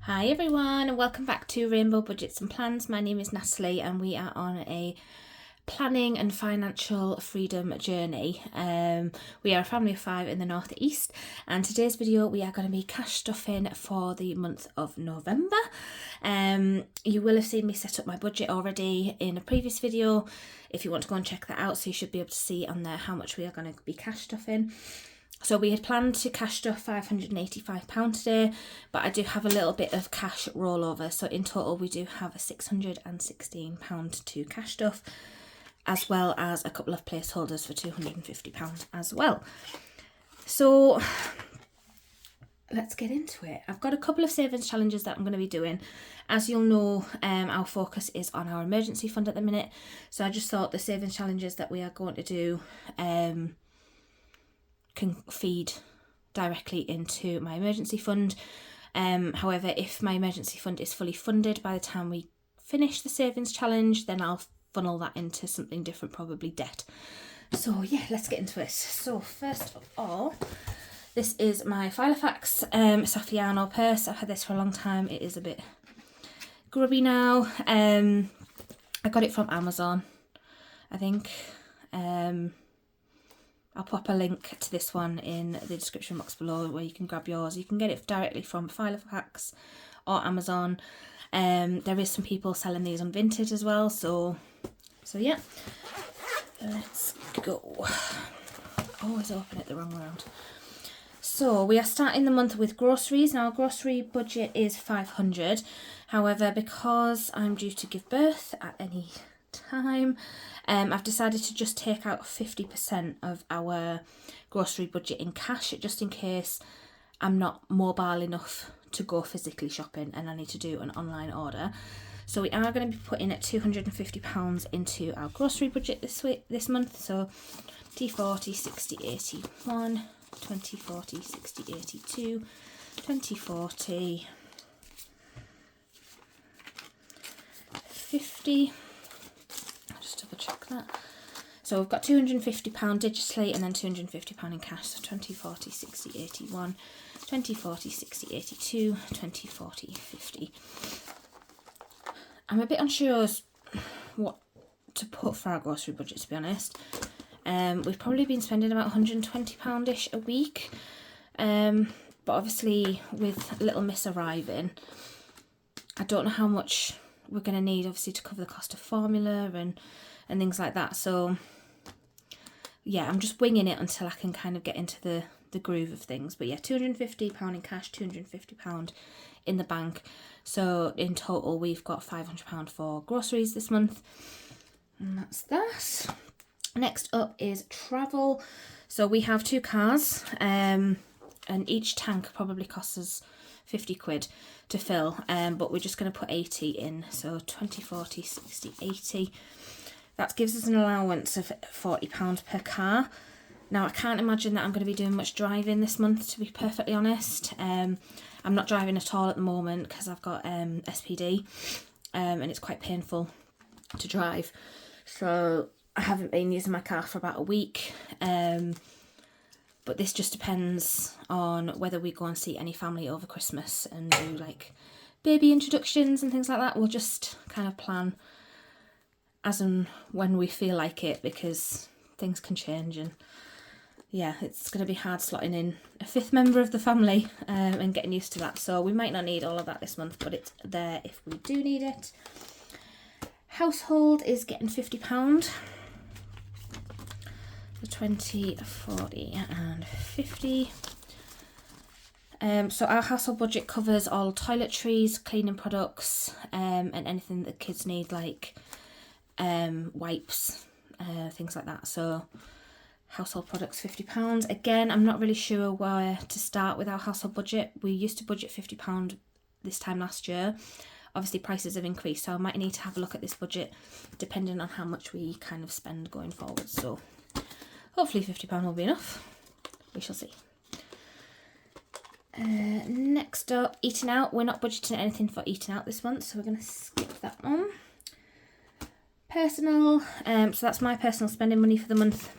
Hi everyone and welcome back to Rainbow Budgets and Plans. My name is Natalie and we are on a planning and financial freedom journey. We are a family of 5 in the northeast, and today's video we are going to be cash stuffing for the month of November. You will have seen me set up my budget already in a previous video if you want to go and check that out, so you should be able to see on there how much we are going to be cash stuffing. So we had planned to cash stuff £585 today, but I do have a little bit of cash rollover. So in total we do have £616 to cash stuff, as well as a couple of placeholders for £250 as well. So let's get into it. I've got a couple of savings challenges that I'm going to be doing. As you'll know, our focus is on our emergency fund at the minute. So I just thought the savings challenges that we are going to do can feed directly into my emergency fund. However, if my emergency fund is fully funded by the time we finish the savings challenge, then I'll funnel that into something different, probably debt. So yeah, let's get into it. So first of all, this is my Filofax Saffiano purse. I've had this for a long time. It is a bit grubby now. I got it from Amazon, I think. I'll pop a link to this one in the description box below where you can grab yours. You can get it directly from Filofax or Amazon. There is some people selling these on Vinted as well. So yeah, let's go. Always open it the wrong way around. So we are starting the month with groceries. Now our grocery budget is £500. However, because I'm due to give birth at any time, I've decided to just take out 50% of our grocery budget in cash, just in case I'm not mobile enough to go physically shopping and I need to do an online order. So we are going to be putting £250 into our grocery budget this month. So 2040, 60, 81, 2040, 60, 82, 2040, 50. Double check that. So we've got £250 digitally and then £250 in cash. So 2040, 60, 81, 2040, 60, 82, 2040, 50. I'm a bit unsure what to put for our grocery budget, to be honest. We've probably been spending about £120-ish a week. But obviously with little miss arriving, I don't know how much we're going to need, obviously, to cover the cost of formula and things like that. So yeah, I'm just winging it until I can kind of get into the groove of things. But yeah, £250 in cash, £250 in the bank. So in total we've got £500 for groceries this month, and that's that. Next up is travel. So we have 2 cars, and each tank probably costs us £50 to fill, but we're just going to put 80 in. So 20, 40, 60, 80. That gives us an allowance of £40 per car. Now I can't imagine that I'm going to be doing much driving this month, to be perfectly honest. I'm not driving at all at the moment because I've got SPD, and it's quite painful to drive. So I haven't been using my car for about a week. But this just depends on whether we go and see any family over Christmas and do like baby introductions and things like that. We'll just kind of plan as and when we feel like it, because things can change, and yeah, it's going to be hard slotting in a 5th member of the family and getting used to that. So we might not need all of that this month, but it's there if we do need it. Household is getting £50. 20, 40 and 50. So our household budget covers all toiletries, cleaning products, and anything that kids need, like wipes, things like that. So household products £50. Again, I'm not really sure where to start with our household budget. We used to budget £50 this time last year. Obviously prices have increased, so I might need to have a look at this budget depending on how much we kind of spend going forward. So hopefully £50 will be enough. We shall see. Next up, eating out. We're not budgeting anything for eating out this month, so we're going to skip that one. Personal. So that's my personal spending money for the month.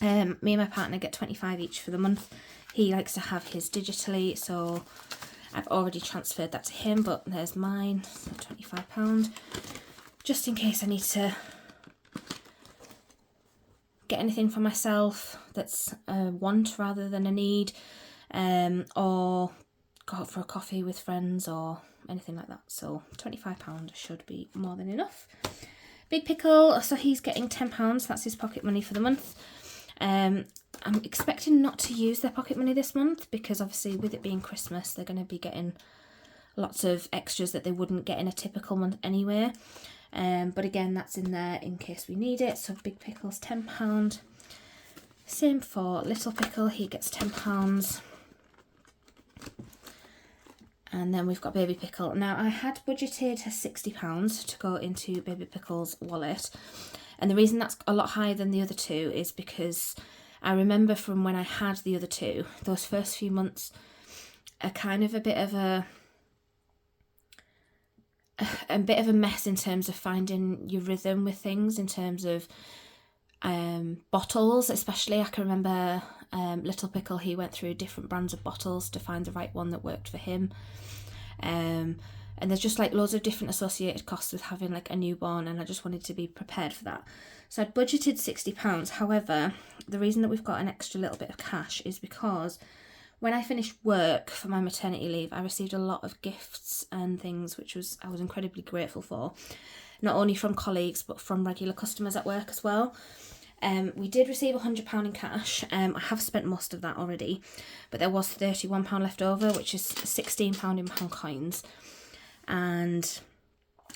Me and my partner get 25 each for the month. He likes to have his digitally, so I've already transferred that to him, but there's mine, so £25, just in case I need to get anything for myself that's a want rather than a need, or go out for a coffee with friends or anything like that. So £25 should be more than enough. Big Pickle, so he's getting £10, that's his pocket money for the month. I'm expecting not to use their pocket money this month, because obviously with it being Christmas, they're going to be getting lots of extras that they wouldn't get in a typical month anyway. But again, that's in there in case we need it. So Big Pickle's £10. Same for Little Pickle, he gets £10. And then we've got Baby Pickle. Now, I had budgeted £60 to go into Baby Pickle's wallet. And the reason that's a lot higher than the other two is because I remember from when I had the other two, those first few months are kind of a bit of a mess in terms of finding your rhythm with things, in terms of bottles especially. I can remember Little Pickle, he went through different brands of bottles to find the right one that worked for him. And there's just like loads of different associated costs with having like a newborn, and I just wanted to be prepared for that. So I'd budgeted £60. However, the reason that we've got an extra little bit of cash is because when I finished work for my maternity leave, I received a lot of gifts and things, which I was incredibly grateful for, not only from colleagues but from regular customers at work as well. We did receive £100 in cash. I have spent most of that already, but there was £31 left over, which is £16 in pound coins and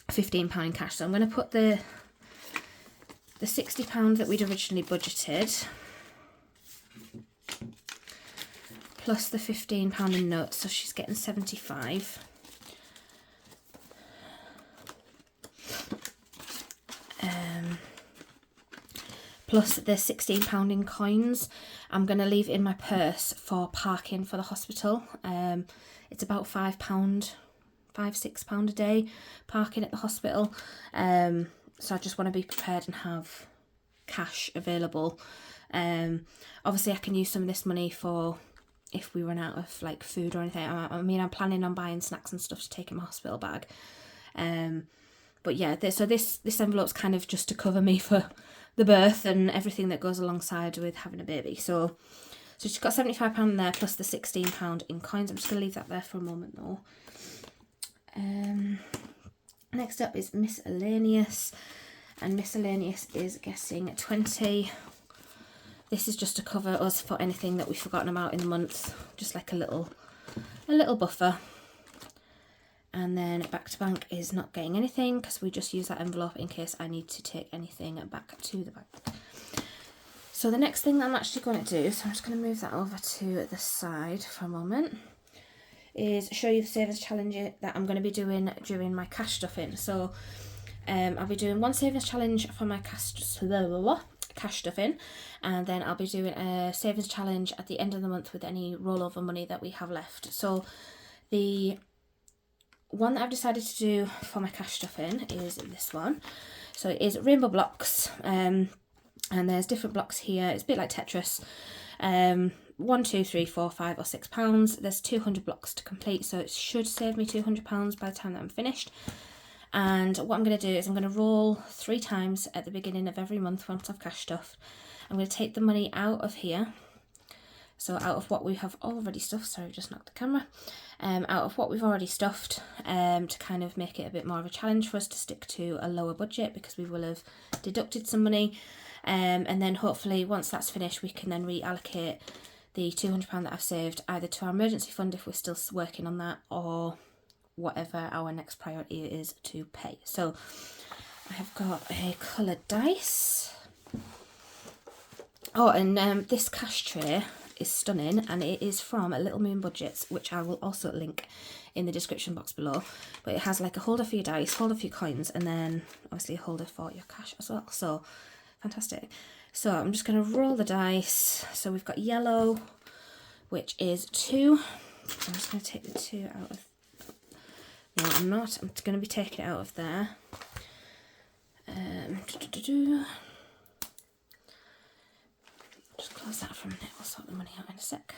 £15 in cash. So I'm going to put the £60 that we'd originally budgeted plus the £15 in notes, so she's getting 75. Plus the £16 in coins I'm going to leave in my purse for parking for the hospital. It's about £5, £6 a day parking at the hospital. So I just want to be prepared and have cash available. Obviously I can use some of this money for if we run out of like food or anything. I mean, I'm planning on buying snacks and stuff to take in my hospital bag. But yeah, so this envelope's kind of just to cover me for the birth and everything that goes alongside with having a baby. So she's got £75 in there plus the £16 in coins. I'm just going to leave that there for a moment though. Next up is Miscellaneous, and Miscellaneous is getting 20. This is just to cover us for anything that we've forgotten about in the month, just like a little buffer. And then Back to Bank is not getting anything because we just use that envelope in case I need to take anything back to the bank. So the next thing that I'm actually going to do, so I'm just going to move that over to the side for a moment, is show you the savings challenge that I'm going to be doing during my cash stuffing. So I'll be doing one savings challenge for my cash stuffing, and then I'll be doing a savings challenge at the end of the month with any rollover money that we have left. So the one that I've decided to do for my cash stuffing is this one. So it is rainbow blocks, and there's different blocks here. It's a bit like Tetris. 1, 2, 3, 4, 5 or £6. There's 200 blocks to complete, so it should save me £200 by the time that I'm finished. And what I'm going to do is I'm going to roll 3 times at the beginning of every month once I've cash stuffed. I'm going to take the money out of here. So out of what we have already stuffed, sorry, just knocked the camera, out of what we've already stuffed, to kind of make it a bit more of a challenge for us to stick to a lower budget, because we will have deducted some money, and then hopefully once that's finished we can then reallocate the £200 that I've saved either to our emergency fund if we're still working on that, or whatever our next priority is to pay. So I have got a coloured dice. Oh, and this cash tray is stunning, and it is from Little Moon Budgets, which I will also link in the description box below. But it has like a holder for your dice, holder for your coins, and then obviously a holder for your cash as well. So fantastic. So I'm just going to roll the dice. So we've got yellow, which is 2. I'm just going to take the 2 out of... No, I'm not. I'm going to be taking it out of there. Just close that for a minute. We'll sort the money out in a sec.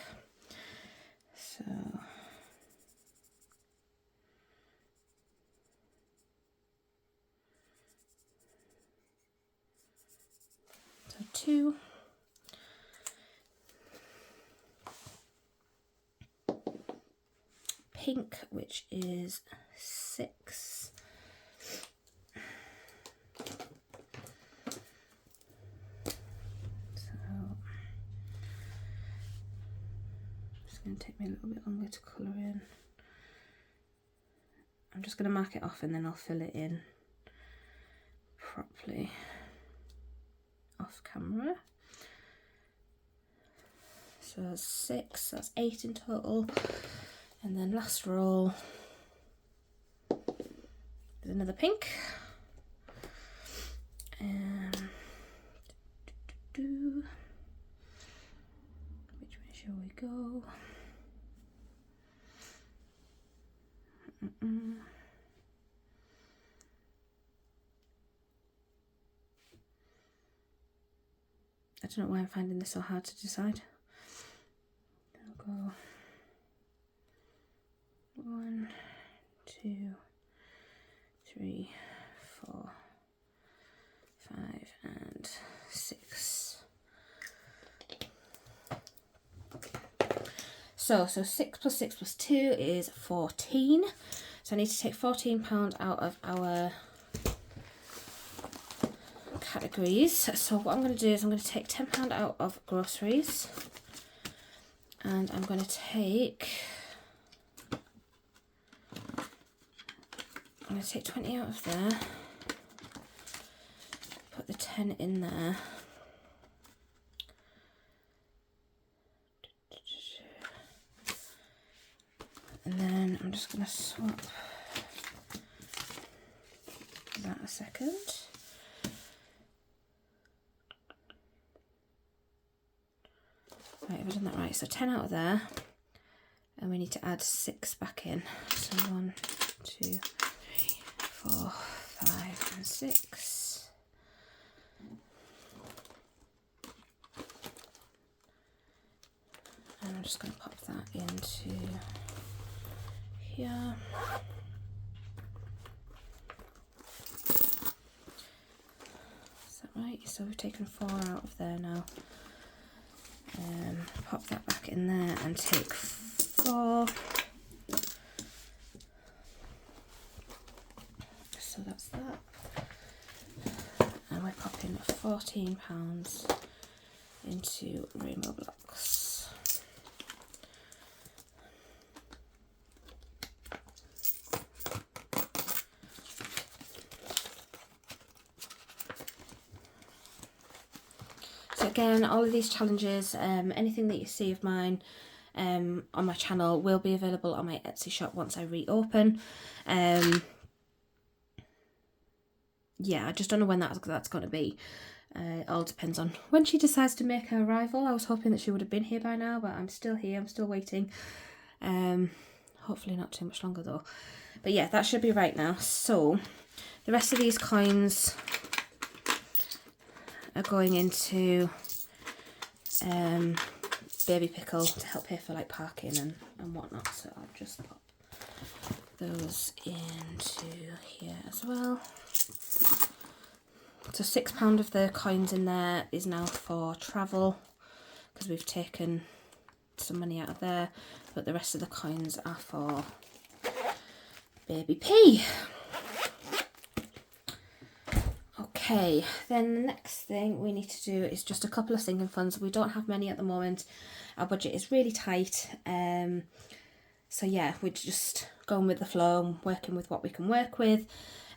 So 2. Pink, which is 6. So it's going to take me a little bit longer to colour in. I'm just going to mark it off and then I'll fill it in properly off camera. So that's 6, that's 8 in total. And then last roll, there's another pink. Which way shall we go? I don't know why I'm finding this so hard to decide. I'll go 1, 2, 3, 4, 5, and 6. So 6 plus 6 plus 2 is 14. So I need to take £14 out of our categories. So what I'm going to do is I'm going to take £10 out of groceries, and I'm going to take 20 out of there, put the 10 in there, and then I'm just going to swap that a second. Right, have I done that right? So 10 out of there, and we need to add 6 back in. So 1, 2, 3, 4, 5, and 6. And I'm just going to pop that into here. Is that right? So we've taken 4 out of there now. Pop that back in there and take 4. So that's that. And we're popping £14 into rainbow blocks. So again, all of these challenges, anything that you see of mine on my channel will be available on my Etsy shop once I reopen. Yeah, I just don't know when that's going to be. It all depends on when she decides to make her arrival. I was hoping that she would have been here by now, but I'm still here, I'm still waiting. Hopefully not too much longer though. But yeah, that should be right now. So the rest of these coins are going into Baby Pickle to help pay for like parking and whatnot. So I'll just pop those into here as well. So £6 of the coins in there is now for travel, because we've taken some money out of there, but the rest of the coins are for Baby P. Okay, then the next thing we need to do is just a couple of sinking funds. We don't have many at the moment. Our budget is really tight. So yeah, we're just going with the flow and working with what we can work with.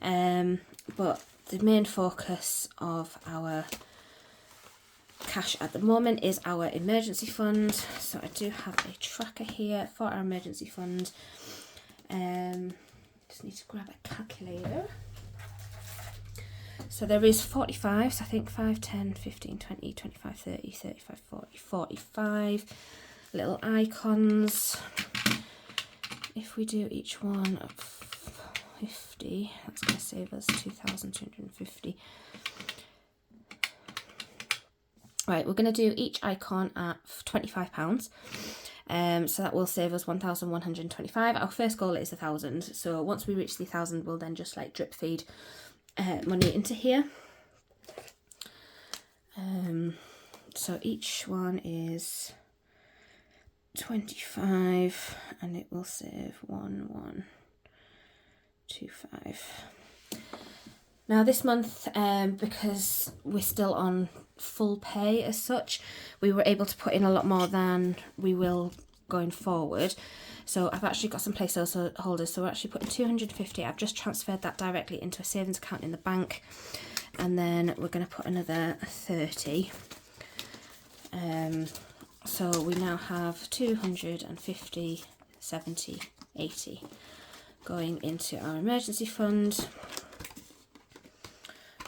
But the main focus of our cash at the moment is our emergency fund. So I do have a tracker here for our emergency fund. Just need to grab a calculator. So there is 45, so I think 5, 10, 15, 20, 25, 30, 35, 40, 45 little icons. If we do each one of 50, that's going to save us 2,250. Right, we're going to do each icon at £25. So that will save us 1,125. Our first goal is 1,000. So once we reach the 1,000, we'll then just like drip feed money into here. So each one is 25 and it will save 1125. Now this month, because we're still on full pay as such, we were able to put in a lot more than we will going forward. So I've actually got some placeholders, so we're actually putting 250. I've just transferred that directly into a savings account in the bank, and then we're going to put another 30. So we now have 250, 70, 80 going into our emergency fund.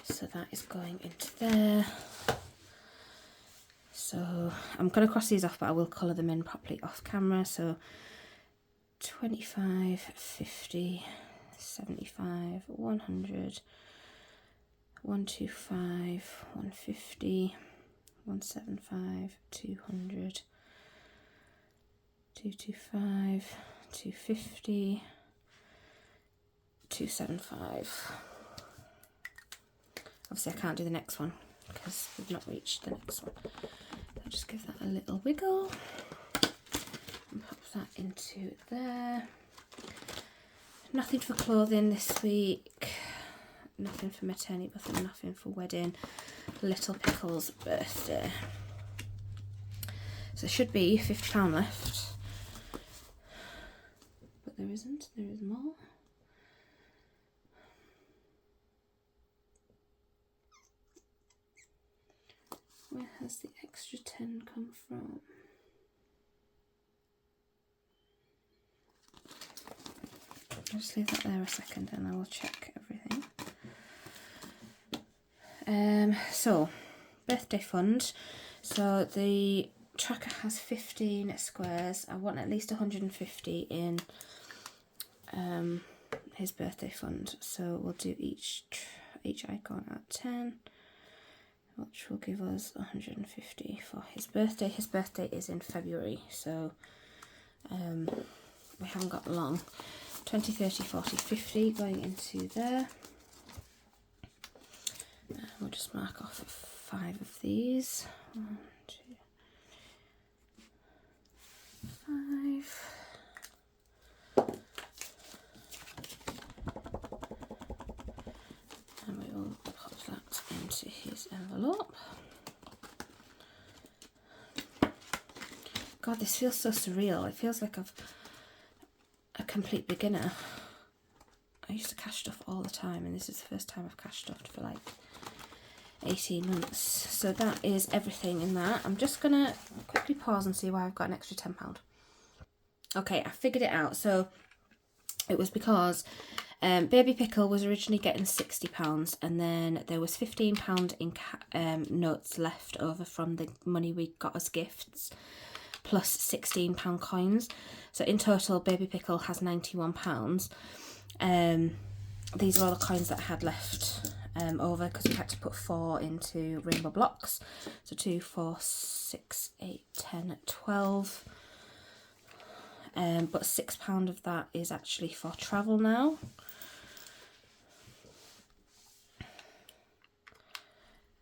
So that is going into there. So I'm going to cross these off, but I will colour them in properly off camera. So 25, 50, 75, 100, 125, 150, 175, 200, 225, 250, 275. Obviously I can't do the next one because we've not reached the next one. I'll just give that a little wiggle and pop that into there. Nothing for clothing this week, nothing for maternity, nothing for wedding. Little Pickle's birthday. So there should be £50 left, but there isn't, there is more. Where has the extra 10 come from? I'll just leave that there a second and I will check everything. So, birthday fund. So the tracker has 15 squares. I want at least 150 in his birthday fund. So we'll do each icon at 10. Which will give us 150 for his birthday. His birthday is in February, so we haven't got long. 20, 30, 40, 50 going into there. We'll just mark off 5 of these. 1, 2, 5. And we will pop that into his envelope. God, this feels so surreal. It feels like I've a complete beginner. I used to cash stuff all the time, and this is the first time I've cash stuffed for like 18 months. So that is everything in that. I'm just gonna quickly pause and see why I've got an extra £10. Okay, I figured it out. So it was because Baby Pickle was originally getting £60, and then there was £15 in notes left over from the money we got as gifts, plus £16 coins. So in total, Baby Pickle has £91. These are all the coins that I had left over, because we had to put 4 into rainbow blocks. So 2, 4, 6, 8, 10, 12. But £6 of that is actually for travel now.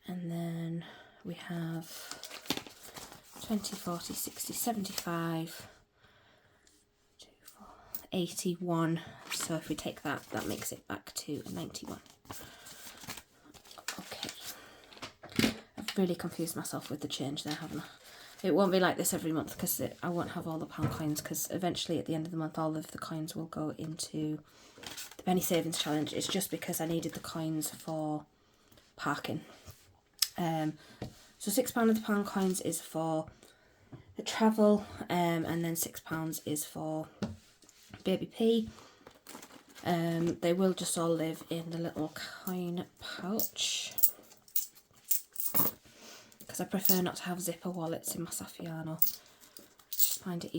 And then we have 20, 40, 60, 75, 2, 4, 81. So if we take that, that makes it back to 91. Okay. I've really confused myself with the change there, haven't I? It won't be like this every month, because I won't have all the pound coins, because eventually at the end of the month all of the coins will go into the penny savings challenge. It's just because I needed the coins for parking. So £6 of the pound coins is for the travel, and then £6 is for Baby P. They will just all live in the little coin pouch, because I prefer not to have zipper wallets in my Saffiano. I just find it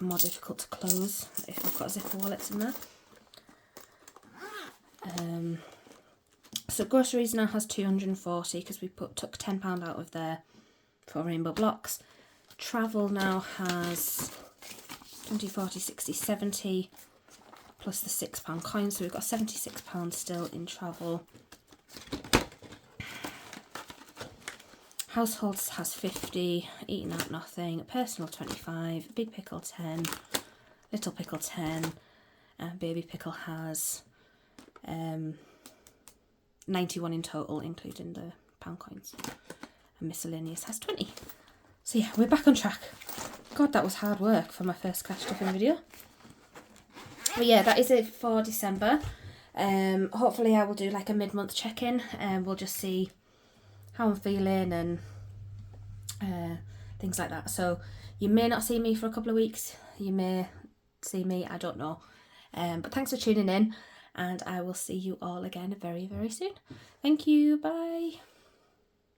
more difficult to close if I've got zipper wallets in there. So groceries now has 240, because we took £10 out of there for rainbow blocks. Travel now has 20, 40, 60, 70, plus the £6 coins, so we've got £76 still in travel. Households has 50, Eating Out Nothing, Personal 25, Big Pickle 10, Little Pickle 10, and Baby Pickle has 91 in total, including the pound coins. And Miscellaneous has 20. So yeah, we're back on track. God, that was hard work for my first cash stuffing video. But yeah, that is it for December. Hopefully I will do like a mid-month check-in and we'll just see how I'm feeling and things like that. So you may not see me for a couple of weeks. You may see me, I don't know. But thanks for tuning in, and I will see you all again very, very soon. Thank you. Bye.